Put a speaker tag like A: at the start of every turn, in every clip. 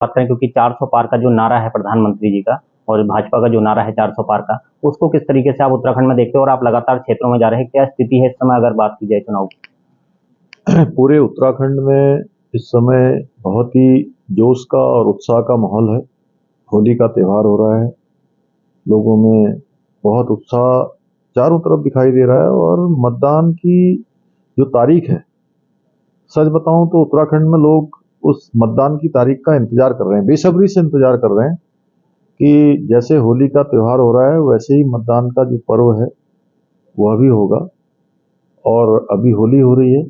A: बात करें, क्योंकि 400 पार का जो नारा है प्रधानमंत्री जी का और भाजपा का जो नारा है 400 पार का, उसको किस तरीके से आप उत्तराखंड में देखते हो और आप लगातार क्षेत्रों में जा रहे हैं, क्या स्थिति है इस समय अगर बात की जाए चुनाव की?
B: पूरे उत्तराखंड में इस समय बहुत ही जोश का और उत्साह का माहौल है। होली का त्यौहार हो रहा है, लोगों में बहुत उत्साह चारों तरफ दिखाई दे रहा है। और मतदान की जो तारीख है, सच बताऊं तो उत्तराखंड में लोग उस मतदान की तारीख का इंतजार कर रहे हैं, बेसब्री से इंतजार कर रहे हैं कि जैसे होली का त्यौहार हो रहा है वैसे ही मतदान का जो पर्व है वह भी होगा। और अभी होली हो रही है,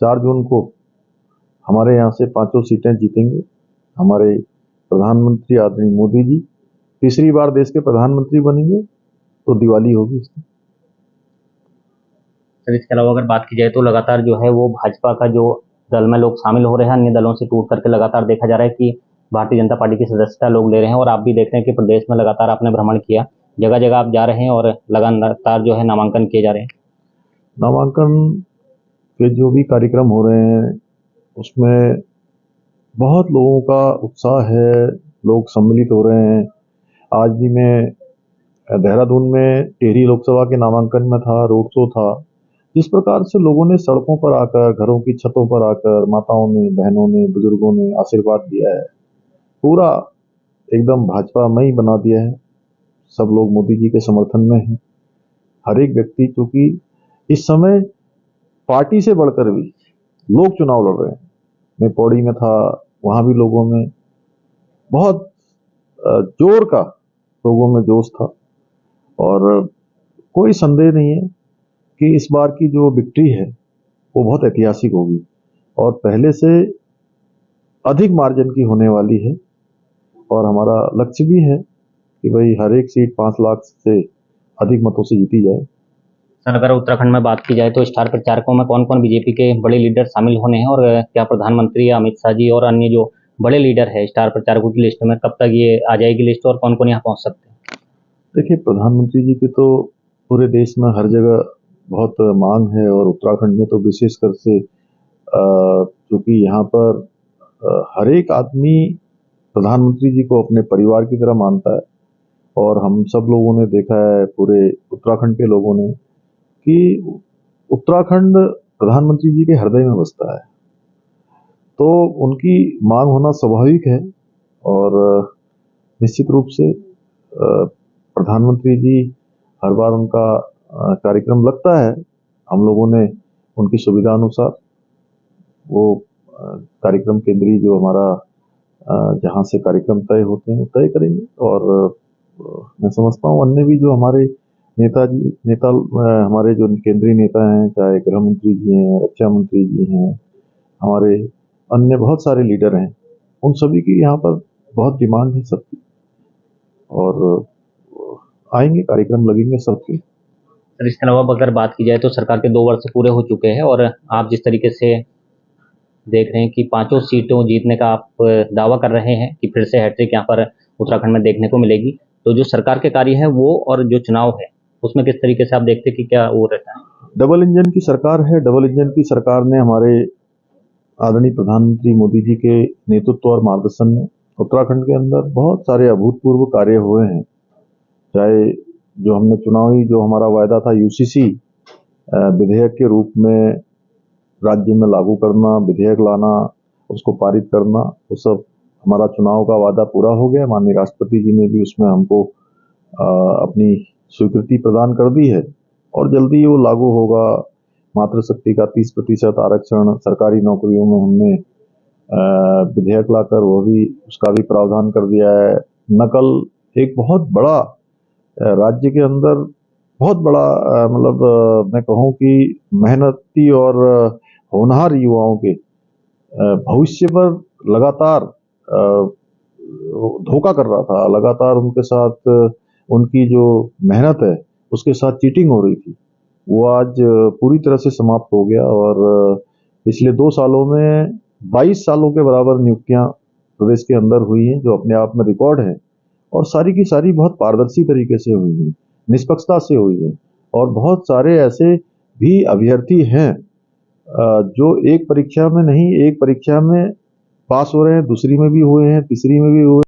B: 4 जून को हमारे यहाँ से 5 सीटें जीतेंगे हमारे प्रधानमंत्री आदरणीय मोदी जी। तीसरी बार देश के प्रधानमंत्री बनेंगे तो दिवाली होगी उसकी।
A: सर, इसके अलावा अगर बात की जाए तो लगातार जो है वो भाजपा का जो दल में लोग शामिल हो रहे हैं, अन्य दलों से टूट करके लगातार देखा जा रहा है कि भारतीय जनता पार्टी की सदस्यता लोग ले रहे हैं। और आप भी देख रहे हैं कि प्रदेश में लगातार आपने भ्रमण किया, जगह जगह आप जा रहे हैं और लगातार जो है नामांकन किए जा रहे हैं।
B: नामांकन के जो भी कार्यक्रम हो रहे हैं उसमें बहुत लोगों का उत्साह है, लोग सम्मिलित हो रहे हैं। आज भी मैं देहरादून में टिहरी लोकसभा के नामांकन में था, रोड शो था। जिस प्रकार से लोगों ने सड़कों पर आकर, घरों की छतों पर आकर, माताओं ने, बहनों ने, बुजुर्गों ने आशीर्वाद दिया है, पूरा एकदम भाजपामयी बना दिया है। सब लोग मोदी जी के समर्थन में हैं। हर एक व्यक्ति, क्योंकि इस समय पार्टी से बढ़कर भी लोग चुनाव लड़ रहे हैं। मैं पौड़ी में था, वहां भी लोगों में बहुत जोर का, लोगों में जोश था। और कोई संदेह नहीं है कि इस बार की जो विक्ट्री है वो बहुत ऐतिहासिक होगी और पहले से अधिक मार्जिन की होने वाली है। और हमारा लक्ष्य भी है कि भाई हर एक सीट 5 लाख से अधिक मतों से जीती जाए।
A: सर, अगर उत्तराखंड में बात की जाए तो स्टार प्रचारकों में कौन कौन बीजेपी के बड़े लीडर शामिल होने हैं, और क्या प्रधानमंत्री अमित शाह जी और अन्य जो बड़े लीडर है स्टार प्रचारकों की लिस्ट में कब तक ये आ जाएगी लिस्ट, और कौन कौन यहाँ पहुंच सकते हैं?
B: देखिए, प्रधानमंत्री जी की तो पूरे देश में हर जगह बहुत मांग है और उत्तराखंड में तो विशेषकर से क्योंकि यहाँ पर हर एक आदमी प्रधानमंत्री जी को अपने परिवार की तरह मानता है। और हम सब लोगों ने देखा है, पूरे उत्तराखंड के लोगों ने, कि उत्तराखंड प्रधानमंत्री जी के हृदय में बसता है, तो उनकी मांग होना स्वाभाविक है। और निश्चित रूप से प्रधानमंत्री जी हर बार उनका कार्यक्रम लगता है। हम लोगों ने उनकी सुविधा अनुसार वो कार्यक्रम केंद्रीय जो हमारा जहाँ से कार्यक्रम तय होते हैं वो तय करेंगे। और मैं समझता हूँ अन्य भी जो हमारे नेता हमारे जो केंद्रीय नेता हैं, चाहे गृह मंत्री जी हैं, रक्षा मंत्री जी हैं, हमारे अन्य बहुत सारे लीडर हैं, उन सभी की यहाँ पर बहुत डिमांड है सबकी। और आएंगे, कार्यक्रम लगेंगे सबके।
A: सर, इसके अलावा अगर बात की जाए तो सरकार के 2 वर्ष पूरे हो चुके हैं और आप जिस तरीके से देख रहे हैं कि 5 सीटों जीतने का आप दावा कर रहे हैं कि फिर से हैट्रिक यहाँ पर उत्तराखंड में देखने को मिलेगी, तो जो सरकार के कार्य है वो और जो चुनाव है उसमें किस तरीके से आप देखते हैं कि क्या वो रहता है?
B: डबल इंजन की सरकार है। डबल इंजन की सरकार ने हमारे आदरणीय प्रधानमंत्री मोदी जी के नेतृत्व और मार्गदर्शन में उत्तराखंड के अंदर बहुत सारे अभूतपूर्व कार्य हुए हैं। चाहे जो हमने चुनावी जो हमारा वायदा था यूसीसी विधेयक के रूप में राज्य में लागू करना, विधेयक लाना, उसको पारित करना, वो सब हमारा चुनाव का वादा पूरा हो गया। माननीय राष्ट्रपति जी ने भी उसमें हमको अपनी स्वीकृति प्रदान कर दी है और जल्दी वो लागू होगा। मातृशक्ति का 30% आरक्षण सरकारी नौकरियों में हमने विधेयक लाकर वो भी, उसका भी प्रावधान कर दिया है। नकल एक बहुत बड़ा राज्य के अंदर बहुत बड़ा मतलब मैं कहूँ कि मेहनती और होनहार युवाओं के भविष्य पर लगातार धोखा कर रहा था। लगातार उनके साथ उनकी जो मेहनत है उसके साथ चीटिंग हो रही थी। वो आज पूरी तरह से समाप्त हो गया। और पिछले 2 सालों में 22 सालों के बराबर नियुक्तियां प्रदेश के अंदर हुई हैं, जो अपने आप में रिकॉर्ड है। और सारी की सारी बहुत पारदर्शी तरीके से हुई है, निष्पक्षता से हुई है। और बहुत सारे ऐसे भी अभ्यर्थी हैं जो एक परीक्षा में नहीं, एक परीक्षा में पास हो रहे हैं, दूसरी में भी हुए हैं, तीसरी में भी हुए